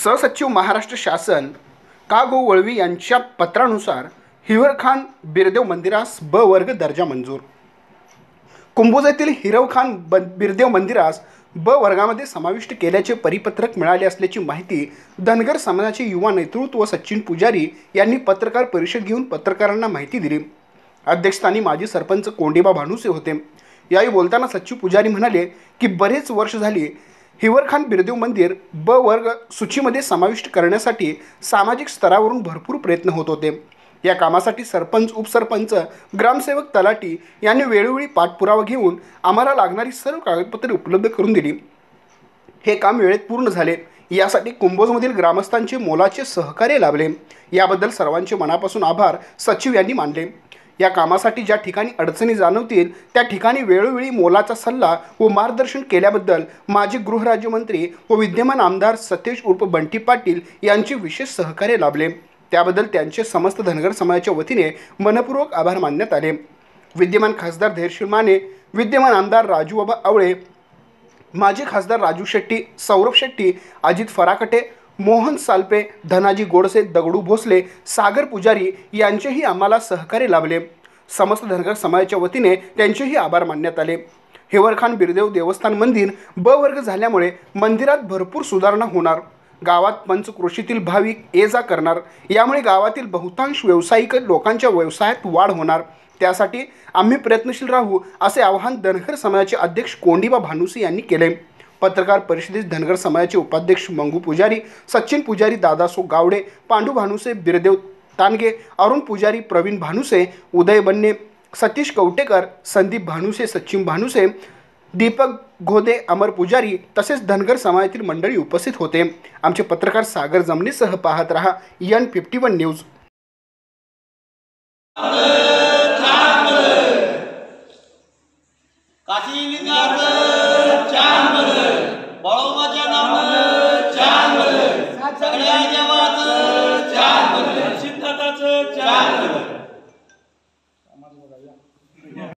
सहसचिव महाराष्ट्र शासन का गो वळवी यांच्या पत्रानुसार हिवरखान बिरदेव मंदिरास ब वर्ग दर्जा मंजूर। कुंभोज येथील हिरवखान बिरदेव मंदिरास ब वर्गामध्ये समाविष्ट केल्याचे परिपत्रक मिळाले असल्याची माहिती धनगर समाजाचे युवा नेतृत्व सचिन पुजारी यांनी पत्रकार परिषद घेऊन पत्रकारांना माहिती दिली। अध्यक्षस्थानी माजी सरपंच कोंडेबा भानुसे होते। यावेळी बोलताना सचिव पुजारी म्हणाले की बरेच वर्ष झाली हिवरखान बिरदेव मंदिर ब वर्ग सूचीमध्ये समाविष्ट करण्यासाठी सामाजिक स्तरावरून भरपूर प्रयत्न होत होते। या कामासाठी सरपंच, उपसरपंच, ग्रामसेवक, तलाठी यांनी वेळोवेळी पाठपुरावा घेऊन आम्हाला लागणारी सर्व कागदपत्रे उपलब्ध करून दिली। हे काम वेळेत पूर्ण झाले। यासाठी कुंभोजमधील ग्रामस्थांचे मोलाचे सहकार्य लाभले। याबद्दल सर्वांचे मनापासून आभार सचिव यांनी मानले। या कामासाठी ज्या ठिकाणी अडचणी जाणवतील त्या ठिकाणी वेळोवेळी मोलाचा सल्ला व मार्गदर्शन केल्याबद्दल माजी गृहराज्यमंत्री व विद्यमान आमदार सतेज उर्फ बंटी पाटील यांचे विशेष सहकार्य लाभले। त्याबद्दल त्यांचे समस्त धनगर समाजाच्या वतीने मनपूर्वक आभार मानण्यात आले। विद्यमान खासदार धैर्यशील माने, विद्यमान आमदार राजूबाबा आवळे, माजी खासदार राजू शेट्टी, सौरभ शेट्टी, अजित फराकटे, मोहन सालपे, धनाजी गोडसे, दगडू भोसले, सागर पुजारी यांचेही आम्हाला सहकार्य लाभले। समस्त धनगर समाजाच्या वतीने त्यांचेही आभार मानण्यात आले। हिवरखान बिरदेव देवस्थान मंदिर ब वर्ग झाल्यामुळे मंदिरात भरपूर सुधारणा होणार। गावात पंचक्रोशीतील भाविक ये जा करणार। यामुळे गावातील बहुतांश व्यावसायिक लोकांच्या व्यवसायात वाढ होणार। त्यासाठी आम्ही प्रयत्नशील राहू असे आवाहन धनगर समाजाचे अध्यक्ष कोंडेबा भानुसे यांनी केले। पत्रकार परिषदेत धनगर समाजाचे उपाध्यक्ष मंगू पुजारी, सचिन पुजारी, दादासो गावडे, पांडू भानुसे, बिरदेव तानगे, अरुण पुजारी, प्रवीण भानुसे, उदय बन्ने, सतीश कवटेकर, संदीप भानुसे, सचिन भानुसे, दीपक घोदे, अमर पुजारी तसेच धनगर समाजातील मंडळी उपस्थित होते। आमचे पत्रकार सागर जमनीसह पाहत रहा N51 न्यूज।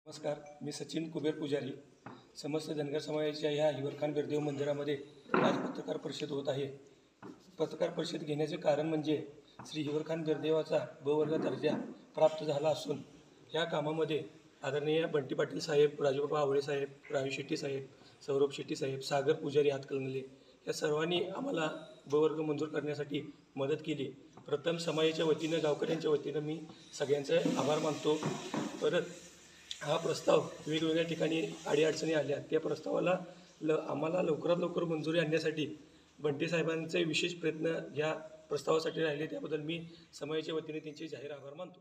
नमस्कार, मी सचिन कुबेर पुजारी, समस्त धनगर समाजाच्या ह्या हिवरखान बिरदेव मंदिरामध्ये आज पत्रकार परिषद होत आहे। पत्रकार परिषद घेण्याचे कारण म्हणजे श्री हिवरखान बिरदेवाचा ब वर्ग दर्जा प्राप्त झाला असून या कामामध्ये आदरणीय बंटी पाटील साहेब, राजूबाबा आवळे साहेब, राजू शेट्टी साहेब, सौरभ शेट्टी साहेब, सागर पुजारी हातकणंगले या सर्वांनी आम्हाला ब वर्ग मंजूर करण्यासाठी मदत केली। प्रथम समाजाच्या वतीनं, गावकऱ्यांच्या वतीनं मी सगळ्यांचे आभार मानतो। परत हा प्रस्ताव वेगवेगळ्या ठिकाणी अडीअडचणी आल्या, त्या प्रस्तावाला आम्हाला लवकरात लवकर मंजुरी आणण्यासाठी बंटी साहेबांचे विशेष प्रयत्न या प्रस्तावासाठी राहिले। त्याबद्दल मी समाजाच्या वतीने त्यांचे जाहीर आभार मानतो।